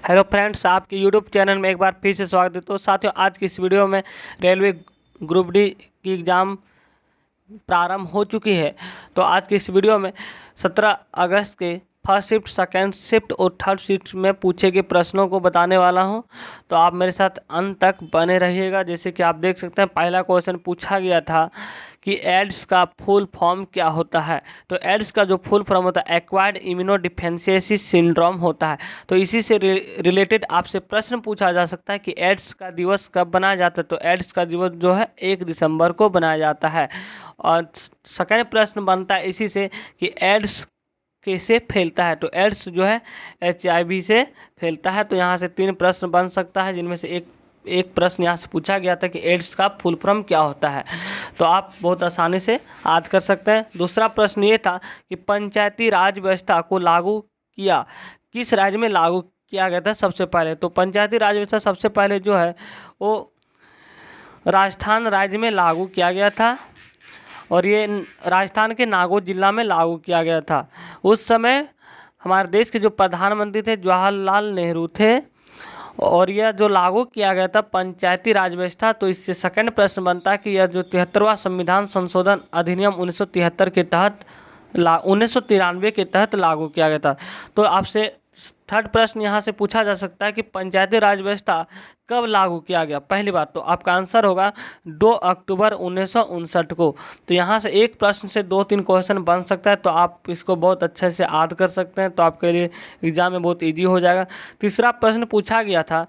Hello friends, आपके YouTube channel में एक बार फिर से स्वागत है। तो साथियों, आज की इस वीडियो में रेलवे ग्रुप डी की एग्ज़ाम प्रारंभ हो चुकी है। तो आज की इस वीडियो में 17 अगस्त के फर्स्ट शिफ्ट, सेकेंड शिफ्ट और थर्ड शिफ्ट में पूछे गए प्रश्नों को बताने वाला हूं। तो आप मेरे साथ अंत तक बने रहिएगा। जैसे कि आप देख सकते हैं, पहला क्वेश्चन पूछा गया था कि एड्स का फुल फॉर्म क्या होता है। तो एड्स का जो फुल फॉर्म होता है एक्वायर्ड इम्यूनोडिफिशियेंसी सिंड्रोम होता है। तो इसी से रिलेटेड आपसे प्रश्न पूछा जा सकता है कि एड्स का दिवस कब बनाया जाता है। तो एड्स का दिवस जो है 1 दिसंबर को बनाया जाता है। और सेकेंड प्रश्न बनता है इसी से कि एड्स कैसे फैलता है। तो एड्स जो है HIV से फैलता है। तो यहाँ से 3 प्रश्न बन सकता है, जिनमें से एक प्रश्न यहाँ से पूछा गया था कि एड्स का फुल फॉर्म क्या होता है। तो आप बहुत आसानी से याद कर सकते हैं। दूसरा प्रश्न ये था कि पंचायती राज व्यवस्था को लागू किया किस राज्य में लागू किया गया था सबसे पहले। तो पंचायती राज व्यवस्था सबसे पहले जो है वो राजस्थान राज्य में लागू किया गया था, और ये राजस्थान के नागौर जिला में लागू किया गया था। उस समय हमारे देश के जो प्रधानमंत्री थे जवाहरलाल नेहरू थे, और यह जो लागू किया गया था पंचायती राज व्यवस्था। तो इससे सेकंड प्रश्न बनता है कि यह जो 73वां संविधान संशोधन अधिनियम 1973 के तहत 1993 के तहत लागू किया गया था। तो आपसे थर्ड प्रश्न यहाँ से पूछा जा सकता है कि पंचायती राज व्यवस्था कब लागू किया गया पहली बार। तो आपका आंसर होगा 2 अक्टूबर 1959 को। तो यहाँ से एक प्रश्न से 2-3 क्वेश्चन बन सकता है। तो आप इसको बहुत अच्छे से याद कर सकते हैं, तो आपके लिए एग्जाम में बहुत इजी हो जाएगा। तीसरा प्रश्न पूछा गया था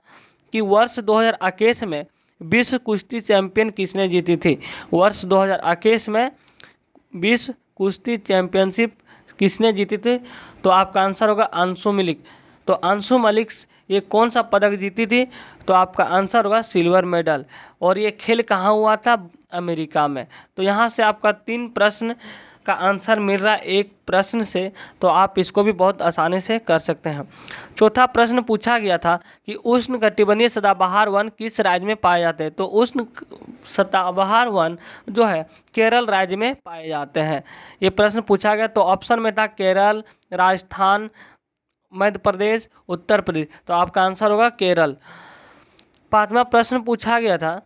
कि वर्ष 2021 में विश्व कुश्ती चैंपियन किसने जीती थी। वर्ष 2021 में विश्व कुश्ती चैंपियनशिप किसने जीती थी। तो आपका आंसर होगा अंशु मलिक। तो अंशु मलिक ये कौन सा पदक जीती थी। तो आपका आंसर होगा सिल्वर मेडल। और ये खेल कहाँ हुआ था, अमेरिका में। तो यहाँ से आपका 3 प्रश्न का आंसर मिल रहा है एक प्रश्न से। तो आप इसको भी बहुत आसानी से कर सकते हैं। चौथा प्रश्न पूछा गया था कि उष्णकटिबंधीय सदाबहार वन किस राज्य में पाए जाते हैं। तो उष्ण सदाबहार वन जो है केरल राज्य में पाए जाते हैं। ये प्रश्न पूछा गया। तो ऑप्शन में था केरल, राजस्थान, मध्य प्रदेश, उत्तर प्रदेश। तो आपका आंसर होगा केरल। पांचवा प्रश्न पूछा गया था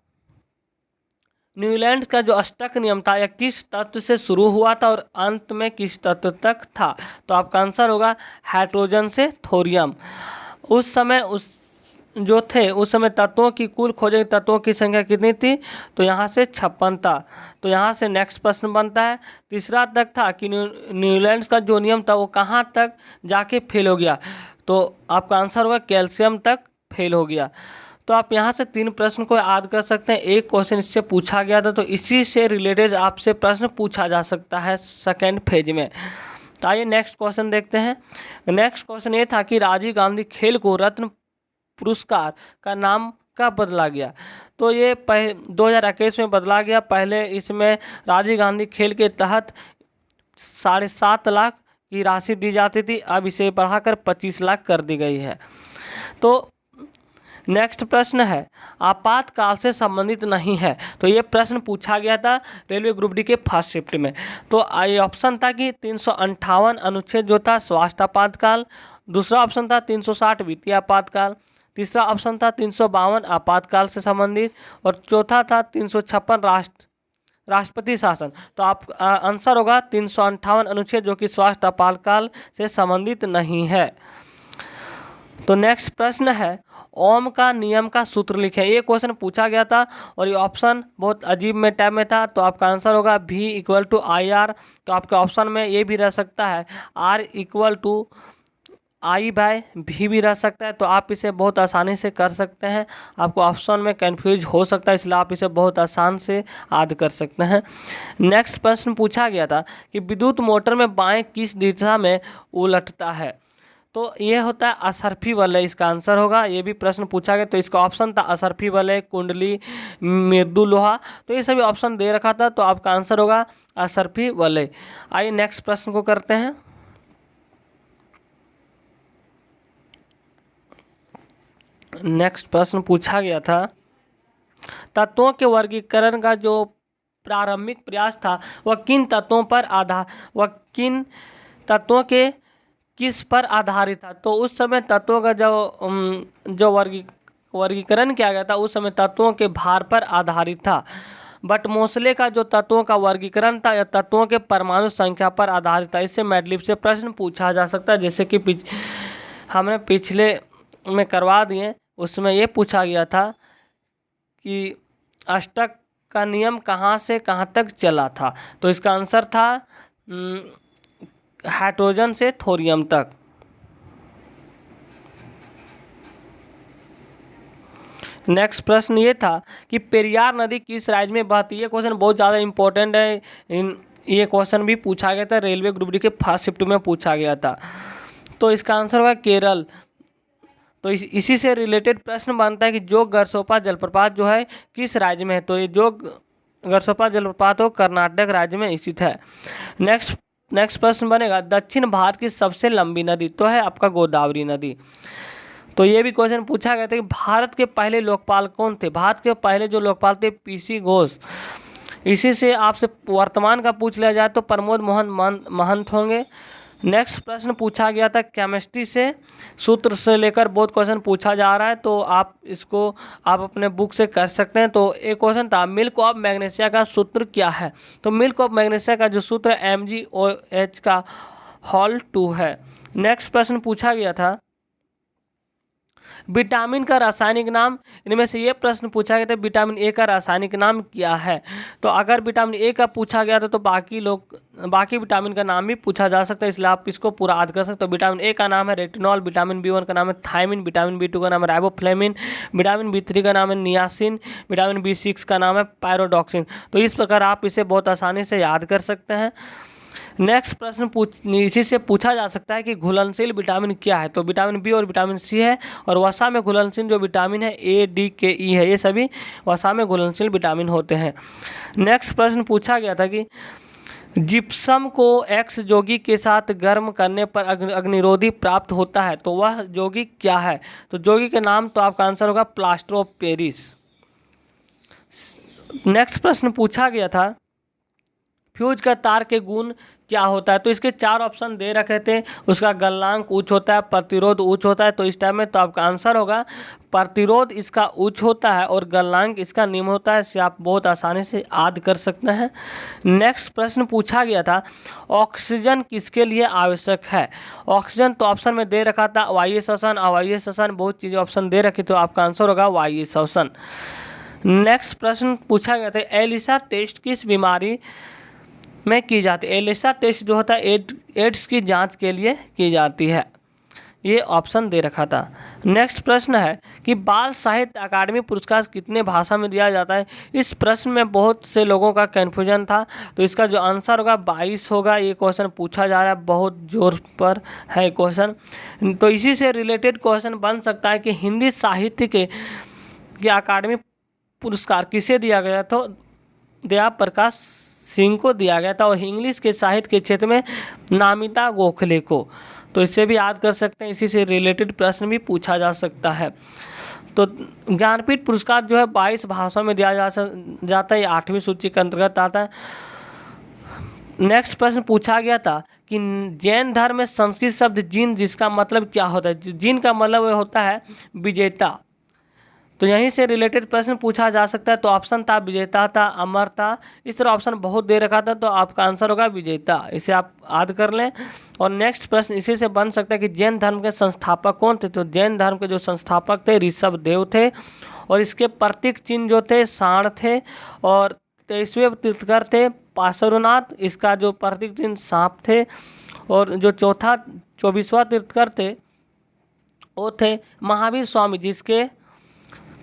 न्यूजीलैंड का जो अष्टक नियम था यह किस तत्व से शुरू हुआ था और अंत में किस तत्व तक था। तो आपका आंसर होगा हाइड्रोजन से थोरियम। उस समय उस समय तत्वों की कुल खोजे तत्वों की संख्या कितनी थी। तो यहाँ से 56 था। तो यहाँ से नेक्स्ट प्रश्न बनता है तीसरा तक था कि न्यूजीलैंड का जो नियम था वो कहाँ तक जाके फेल हो गया। तो आपका आंसर होगा कैल्शियम तक फेल हो गया। तो आप यहाँ से 3 प्रश्न को याद कर सकते हैं। एक क्वेश्चन इससे पूछा गया था, तो इसी से रिलेटेड आपसे प्रश्न पूछा जा सकता है सेकेंड फेज में। तो आइए नेक्स्ट क्वेश्चन देखते हैं। नेक्स्ट क्वेश्चन ये था कि राजीव गांधी खेल को रत्न पुरस्कार का नाम कब बदला गया। तो ये 2021 में बदला गया। पहले इसमें राजीव गांधी खेल के तहत 7.5 लाख की राशि दी जाती थी, अब इसे बढ़ाकर 25 लाख कर दी गई है। तो नेक्स्ट प्रश्न है आपातकाल से संबंधित नहीं है। तो ये प्रश्न पूछा गया था रेलवे ग्रुप डी के फर्स्ट शिफ्ट में। तो ये ऑप्शन था कि 358 अनुच्छेद जो था स्वास्थ्य आपातकाल, दूसरा ऑप्शन था 360 वित्तीय आपातकाल, तीसरा ऑप्शन था 352 आपातकाल से संबंधित, और चौथा था 356 राष्ट्रपति शासन। तो आप आंसर होगा 358 अनुच्छेद जो कि स्वास्थ्य आपातकाल से संबंधित नहीं है। तो नेक्स्ट प्रश्न है ओम का नियम का सूत्र लिखें। ये क्वेश्चन पूछा गया था और ये ऑप्शन बहुत अजीब में टाइप में था। तो आपका आंसर होगा V = IR। तो आपके ऑप्शन में ये भी रह सकता है R = I/V भी रह सकता है। तो आप इसे बहुत आसानी से कर सकते हैं। आपको ऑप्शन में कंफ्यूज हो सकता है, इसलिए आप इसे बहुत आसान से याद कर सकते हैं। नेक्स्ट प्रश्न पूछा गया था कि विद्युत मोटर में बाएं किस दिशा में उलटता है। तो ये होता है असरफी वलय, इसका आंसर होगा। ये भी प्रश्न पूछा गया। तो इसका ऑप्शन था असरफी वलय, कुंडली, मृदु लोहा। तो ये सभी ऑप्शन दे रखा था। तो आपका आंसर होगा असरफी वलय। आइए नेक्स्ट प्रश्न को करते हैं। नेक्स्ट प्रश्न पूछा गया था तत्वों के वर्गीकरण का जो प्रारंभिक प्रयास था वह किन तत्वों के किस पर आधारित था? तो उस समय तत्वों का जो वर्गीकरण किया गया था उस समय तत्वों के भार पर आधारित था। बट मोसले का जो तत्वों का वर्गीकरण था या तत्वों के परमाणु संख्या पर आधारित था। इससे मैडलिप से प्रश्न पूछा जा सकता है, जैसे कि हमने पिछले में करवा दिए, उसमें ये पूछा गया था कि अष्टक का नियम कहाँ से कहाँ तक चला था। तो इसका आंसर था हाइड्रोजन से थोरियम तक। नेक्स्ट प्रश्न ये था कि पेरियार नदी किस राज्य में बहती है। ये क्वेश्चन बहुत ज़्यादा इंपॉर्टेंट है। ये क्वेश्चन भी पूछा गया था, रेलवे ग्रुप डी के फर्स्ट शिफ्ट में पूछा गया था। तो इसका आंसर होगा केरल। तो इसी से रिलेटेड प्रश्न बनता है कि जोग गरसोपा जलप्रपात जो है किस राज्य में है। तो ये जोग गरसोपा जलप्रपात हो कर्नाटक राज्य में स्थित है। नेक्स्ट प्रश्न बनेगा दक्षिण भारत की सबसे लंबी नदी, तो है आपका गोदावरी नदी। तो ये भी क्वेश्चन पूछा गया था कि भारत के पहले लोकपाल कौन थे। भारत के पहले जो लोकपाल थे पीसी घोष। इसी से आपसे वर्तमान का पूछ लिया जाए तो प्रमोद मोहन महंत होंगे। नेक्स्ट प्रश्न पूछा गया था केमिस्ट्री से, सूत्र से लेकर बहुत क्वेश्चन पूछा जा रहा है, तो आप अपने बुक से कर सकते हैं। तो एक क्वेश्चन था मिल्क ऑफ मैग्नीशिया का सूत्र क्या है। तो मिल्क ऑफ मैग्नीशिया का जो सूत्र MgOH का होल 2 है। नेक्स्ट प्रश्न पूछा गया था विटामिन का रासायनिक नाम। इनमें से ये प्रश्न पूछा गया था विटामिन ए का रासायनिक नाम क्या है। तो अगर विटामिन ए का पूछा गया था तो बाकी विटामिन का नाम भी पूछा जा सकता है, इसलिए आप इसको पूरा याद कर सकते हो। विटामिन ए का नाम है रेटिनॉल, विटामिन B1 का नाम है थायमिन, विटामिन B2 का नाम है राइबोफ्लेविन, विटामिन B3 का नाम है नियासिन, विटामिन B6 का नाम है पायरोडॉक्सिन। तो इस प्रकार आप इसे बहुत आसानी से याद कर सकते हैं। नेक्स्ट प्रश्न इसी से पूछा जा सकता है कि घुलनशील विटामिन क्या है। तो विटामिन बी और विटामिन सी है, और वसा में घुलनशील जो विटामिन है A, D, K, E है। ये सभी वसा में घुलनशील विटामिन होते हैं। नेक्स्ट प्रश्न पूछा गया था कि जिप्सम को एक्स यौगिक के साथ गर्म करने पर अग्निरोधी प्राप्त होता है, तो वह यौगिक क्या है। तो यौगिक के नाम तो आपका आंसर होगा प्लास्टर ऑफ पेरिस। नेक्स्ट प्रश्न पूछा गया था फ्यूज का तार के गुण क्या होता है। तो इसके 4 ऑप्शन दे रखे थे। उसका गलनांक उच्च होता है, प्रतिरोध उच्च होता है। तो इस टाइम में तो आपका आंसर होगा प्रतिरोध इसका उच्च होता है और गलनांक इसका निम्न होता है। इसे आप बहुत आसानी से याद कर सकते हैं। नेक्स्ट प्रश्न पूछा गया था ऑक्सीजन किसके लिए आवश्यक है। ऑक्सीजन तो ऑप्शन में दे रखा था वायु श्वसन, अवायवीय श्वसन, बहुत चीज़ें ऑप्शन दे रखी, तो आपका आंसर होगा वायु श्वसन। नेक्स्ट प्रश्न पूछा गया था एलिसा टेस्ट किस बीमारी में की जाती है। एलिसा टेस्ट जो होता है एड्स की जांच के लिए की जाती है। ये ऑप्शन दे रखा था। नेक्स्ट प्रश्न है कि बाल साहित्य अकादमी पुरस्कार कितने भाषा में दिया जाता है। इस प्रश्न में बहुत से लोगों का कन्फ्यूजन था, तो इसका जो आंसर होगा 22 होगा। ये क्वेश्चन पूछा जा रहा है, बहुत जोर पर है क्वेश्चन। तो इसी से रिलेटेड क्वेश्चन बन सकता है कि हिंदी साहित्य के अकादमी पुरस्कार किसे दिया गया, तो दया प्रकाश सिंह को दिया गया था, और इंग्लिश के साहित्य के क्षेत्र में नामिता गोखले को। तो इससे भी याद कर सकते हैं, इसी से रिलेटेड प्रश्न भी पूछा जा सकता है। तो ज्ञानपीठ पुरस्कार जो है 22 भाषाओं में दिया जाता है। ये 8वीं सूची के अंतर्गत आता है। नेक्स्ट प्रश्न पूछा गया था कि जैन धर्म में संस्कृत शब्द जिन जिसका मतलब क्या होता है। जिन का मतलब होता है विजेता। तो यहीं से रिलेटेड प्रश्न पूछा जा सकता है। तो ऑप्शन था विजेता था, अमर था, इस तरह ऑप्शन बहुत दे रखा था, तो आपका आंसर होगा विजेता। इसे आप याद कर लें। और नेक्स्ट प्रश्न इसी से बन सकता है कि जैन धर्म के संस्थापक कौन थे। तो जैन धर्म के जो संस्थापक थे ऋषभ देव थे, और इसके प्रतीक चिन्ह जो थे सांड थे, और 23वें तीर्थंकर थे पार्श्वनाथ, इसका जो प्रतीक चिन्ह सांप थे, और जो 24वां तीर्थंकर थे वो थे महावीर स्वामी, जिसके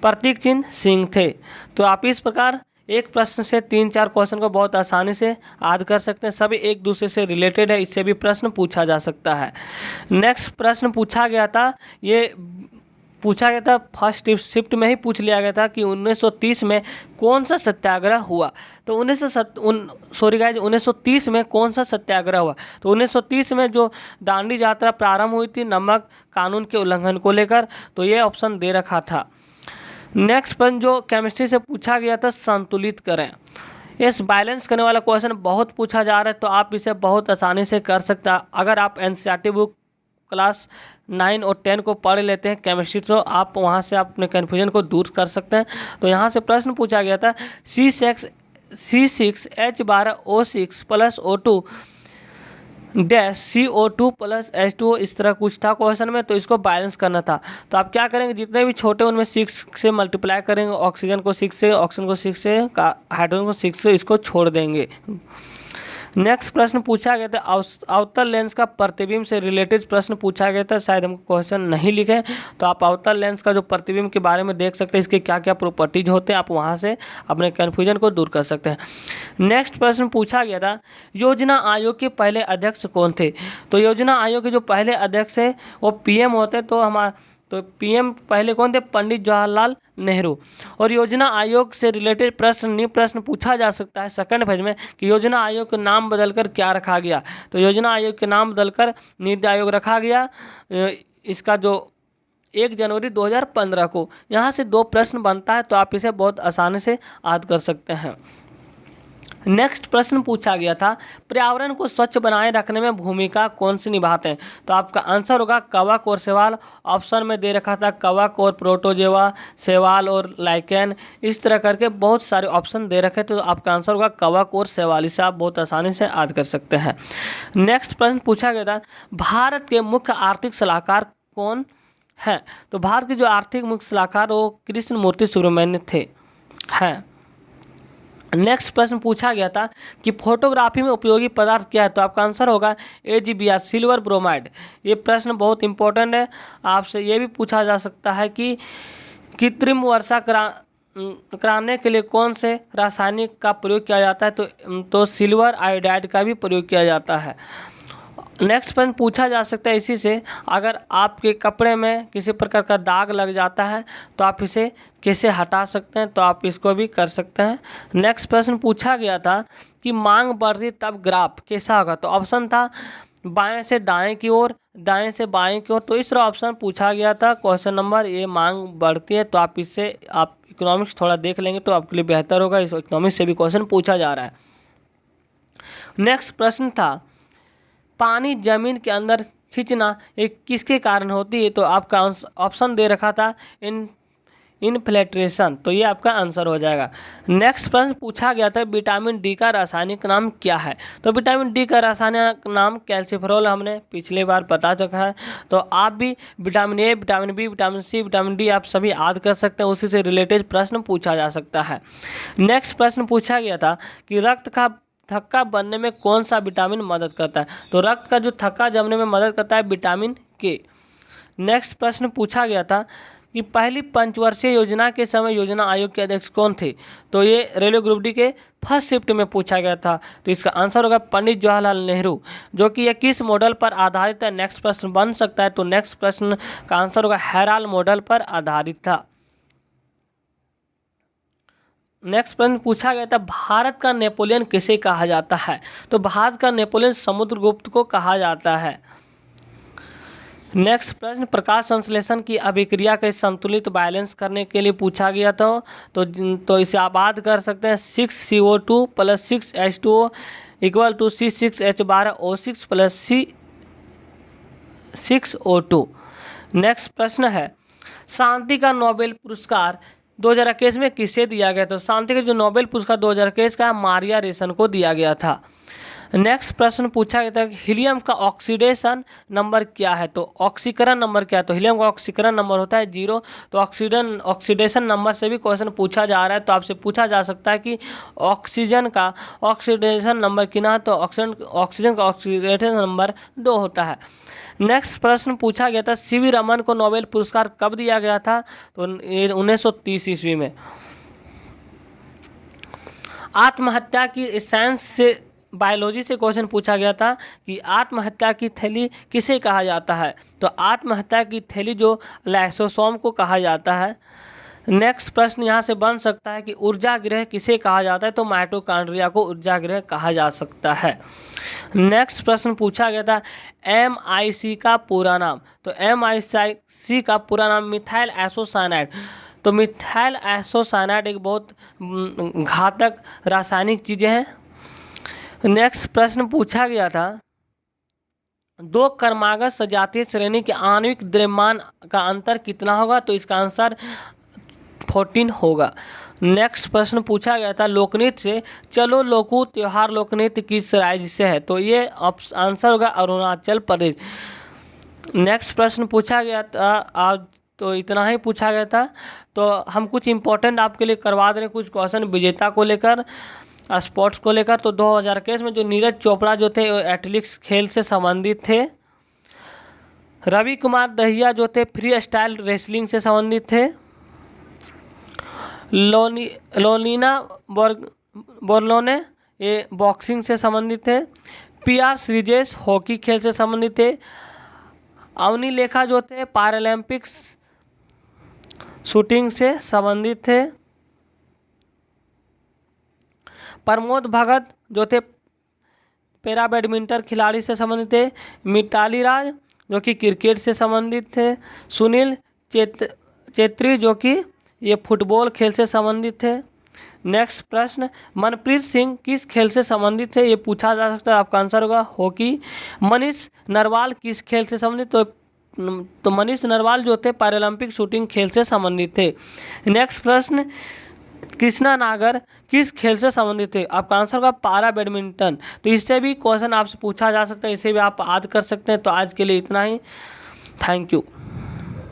प्रतीक चिन्ह सिंह थे। तो आप इस प्रकार एक प्रश्न से 3-4 क्वेश्चन को बहुत आसानी से याद कर सकते हैं। सभी एक दूसरे से रिलेटेड है, इससे भी प्रश्न पूछा जा सकता है। नेक्स्ट प्रश्न पूछा गया था फर्स्ट शिफ्ट में ही पूछ लिया गया था कि 1930 में कौन सा सत्याग्रह हुआ। तो 1930 में कौन सा सत्याग्रह हुआ। तो 1930 में जो दांडी यात्रा प्रारंभ हुई थी नमक कानून के उल्लंघन को लेकर, तो ये ऑप्शन दे रखा था। नेक्स्ट प्रश्न जो केमिस्ट्री से पूछा गया था संतुलित करें। इस बैलेंस करने वाला क्वेश्चन बहुत पूछा जा रहा है, तो आप इसे बहुत आसानी से कर सकते हैं। अगर आप NCERT बुक क्लास 9 और 10 को पढ़ लेते हैं केमिस्ट्री, तो आप वहाँ से आप अपने कन्फ्यूजन को दूर कर सकते हैं। तो यहाँ से प्रश्न पूछा गया था C6H12O6 plus O2 dash CO2 plus H2O, इस तरह कुछ था क्वेश्चन में, तो इसको बैलेंस करना था। तो आप क्या करेंगे, जितने भी छोटे उनमें 6 से मल्टीप्लाई करेंगे, ऑक्सीजन को 6 से, ऑक्सीजन को 6 से, हाइड्रोजन को 6 से, इसको छोड़ देंगे। नेक्स्ट प्रश्न पूछा गया था अवतल लेंस का प्रतिबिंब से रिलेटेड प्रश्न पूछा गया था, शायद हमको क्वेश्चन नहीं लिखे, तो आप अवतल लेंस का जो प्रतिबिंब के बारे में देख सकते हैं, इसके क्या क्या प्रॉपर्टीज होते हैं, आप वहां से अपने कन्फ्यूजन को दूर कर सकते हैं। नेक्स्ट प्रश्न पूछा गया था योजना आयोग के पहले अध्यक्ष कौन थे। तो योजना आयोग के जो पहले अध्यक्ष है वो PM होते, तो PM पहले कौन थे, पंडित जवाहरलाल नेहरू। और योजना आयोग से रिलेटेड प्रश्न पूछा जा सकता है सेकंड फेज में कि योजना आयोग का नाम बदलकर क्या रखा गया। तो योजना आयोग के नाम बदलकर नीति आयोग रखा गया, इसका जो 1 जनवरी 2015 को। यहाँ से 2 प्रश्न बनता है, तो आप इसे बहुत आसानी से याद कर सकते हैं। नेक्स्ट प्रश्न पूछा गया था पर्यावरण को स्वच्छ बनाए रखने में भूमिका कौन सी निभाते हैं। तो आपका आंसर होगा कवक और शैवाल। ऑप्शन में दे रखा था कवक और प्रोटोजोआ, शैवाल और लाइकेन, इस तरह करके बहुत सारे ऑप्शन दे रखे, तो आपका आंसर होगा कवक और शैवाल। इसे आप बहुत आसानी से याद कर सकते हैं। नेक्स्ट प्रश्न पूछा गया था भारत के मुख्य आर्थिक सलाहकार कौन है। तो भारत के जो आर्थिक मुख्य सलाहकार वो कृष्णमूर्ति सुब्रमण्यम थे हैं। नेक्स्ट प्रश्न पूछा गया था कि फोटोग्राफी में उपयोगी पदार्थ क्या है। तो आपका आंसर होगा AgBr, सिल्वर ब्रोमाइड। ये प्रश्न बहुत इंपॉर्टेंट है, आपसे ये भी पूछा जा सकता है कि कृत्रिम वर्षा कराने के लिए कौन से रासायनिक का प्रयोग किया जाता है। तो सिल्वर आयोडाइड का भी प्रयोग किया जाता है। नेक्स्ट प्रश्न पूछा जा सकता है इसी से, अगर आपके कपड़े में किसी प्रकार का दाग लग जाता है तो आप इसे कैसे हटा सकते हैं, तो आप इसको भी कर सकते हैं। नेक्स्ट प्रश्न पूछा गया था कि मांग बढ़ती तब ग्राफ कैसा होगा। तो ऑप्शन था बाएं से दाएं की ओर, दाएं से बाएं की ओर, तो इस ऑप्शन पूछा गया था क्वेश्चन नंबर। ये मांग बढ़ती है, तो आप इससे आप इकोनॉमिक्स थोड़ा देख लेंगे तो आपके लिए बेहतर होगा, इस इकोनॉमिक्स से भी क्वेश्चन पूछा जा रहा है। नेक्स्ट प्रश्न था पानी जमीन के अंदर खींचना एक किसके कारण होती है। तो आपका ऑप्शन दे रखा था इनफिल्ट्रेशन, तो ये आपका आंसर हो जाएगा। नेक्स्ट प्रश्न पूछा गया था विटामिन डी का रासायनिक नाम क्या है। तो विटामिन डी का रासायनिक नाम कैल्सिफेरॉल, हमने पिछले बार बता चुका है। तो आप भी vitamin A, vitamin B, vitamin C, vitamin D आप सभी याद कर सकते हैं, उसी से रिलेटेड प्रश्न पूछा जा सकता है। नेक्स्ट प्रश्न पूछा गया था कि रक्त का थक्का बनने में कौन सा विटामिन मदद करता है। तो रक्त का जो थक्का जमने में मदद करता है विटामिन के। नेक्स्ट प्रश्न पूछा गया था कि पहली पंचवर्षीय योजना के समय योजना आयोग के अध्यक्ष कौन थे। तो ये रेलवे ग्रुप डी के फर्स्ट शिफ्ट में पूछा गया था, तो इसका आंसर होगा पंडित जवाहरलाल नेहरू, जो कि यह किस मॉडल पर आधारित है। नेक्स्ट प्रश्न बन सकता है, तो नेक्स्ट प्रश्न का आंसर होगा हेराल्ड मॉडल पर आधारित था। नेक्स्ट प्रश्न पूछा गया था भारत का नेपोलियन किसे कहा जाता है। तो भारत का नेपोलियन समुद्रगुप्त को कहा जाता है। नेक्स्ट प्रश्न प्रकाश संश्लेषण की अभिक्रिया के संतुलित बैलेंस करने के लिए पूछा गया था। तो इसे आप याद कर सकते हैं 6CO2 plus 6H2O equal to C6H12O6 plus C6O2। Next प्रश्न है शांति का नोबेल पुरस्कार 2021 में किसे दिया गया था। शांति का जो नोबेल पुरस्कार 2021 का मारिया रेसन को दिया गया था। नेक्स्ट प्रश्न पूछा गया था कि हीलियम का ऑक्सीडेशन नंबर क्या है। तो ऑक्सीकरण नंबर क्या है। तो हीलियम का ऑक्सीकरण नंबर होता है 0। तो ऑक्सीडेशन नंबर से भी क्वेश्चन पूछा जा रहा है, तो आपसे पूछा जा सकता है कि ऑक्सीजन का ऑक्सीडेशन नंबर कितना है। तो ऑक्सीजन का ऑक्सीडेशन नंबर 2 होता है। नेक्स्ट प्रश्न पूछा गया था CV रमन को नोबेल पुरस्कार कब दिया गया था। तो 1930 ईस्वी में। आत्महत्या की साइंस से बायोलॉजी से क्वेश्चन पूछा गया था कि आत्महत्या की थैली किसे कहा जाता है। तो आत्महत्या की थैली जो लाइसोसोम को कहा जाता है। नेक्स्ट प्रश्न यहाँ से बन सकता है कि ऊर्जा गृह किसे कहा जाता है। तो माइटोकॉन्ड्रिया को ऊर्जा गृह कहा जा सकता है। नेक्स्ट प्रश्न पूछा गया था MIC का पूरा नाम। तो MIC का पूरा नाम मिथाइल आइसोसाइनाइड। तो मिथाइल आइसोसाइनाइड एक बहुत घातक रासायनिक चीज़ें हैं। नेक्स्ट प्रश्न पूछा गया था दो क्रमागत सजातीय श्रेणी के आणविक द्रव्यमान का अंतर कितना होगा? तो इसका आंसर 14 होगा। नेक्स्ट प्रश्न पूछा गया था लोकनृत्य से चलो लोकू त्योहार लोकनृत्य किस राज्य से है? तो ये आंसर होगा अरुणाचल प्रदेश। नेक्स्ट प्रश्न पूछा गया था आज, तो इतना ही पूछा गया था। तो हम कुछ इंपॉर्टेंट आपके लिए करवा दे रहे हैं, कुछ क्वेश्चन विजेता को लेकर, स्पोर्ट्स को लेकर। तो 2021 में जो नीरज चोपड़ा जो थे एथलेटिक्स खेल से संबंधित थे। रवि कुमार दहिया जो थे फ्री स्टाइल रेसलिंग से संबंधित थे। लोलिना बोरलोने ये बॉक्सिंग से संबंधित थे। PR श्रीजेश हॉकी खेल से संबंधित थे। अवनी लेखा जो थे पैरालंपिक्स शूटिंग से संबंधित थे। प्रमोद भगत जो थे पैरा बैडमिंटन खिलाड़ी से संबंधित थे। मिताली राज जो कि क्रिकेट से संबंधित थे। सुनील चेत्री जो कि ये फुटबॉल खेल से संबंधित थे। नेक्स्ट प्रश्न मनप्रीत सिंह किस खेल से संबंधित है? ये पूछा जा सकता है, आपका आंसर होगा हॉकी। मनीष नरवाल किस खेल से संबंधित? तो मनीष नरवाल जो थे पैरालंपिक शूटिंग खेल से संबंधित थे। नेक्स्ट प्रश्न कृष्णा नागर किस खेल से संबंधित थे? आपका आंसर होगा पारा बैडमिंटन। तो इससे भी क्वेश्चन आपसे पूछा जा सकता है, इसे भी आप याद कर सकते हैं। तो आज के लिए इतना ही, थैंक यू।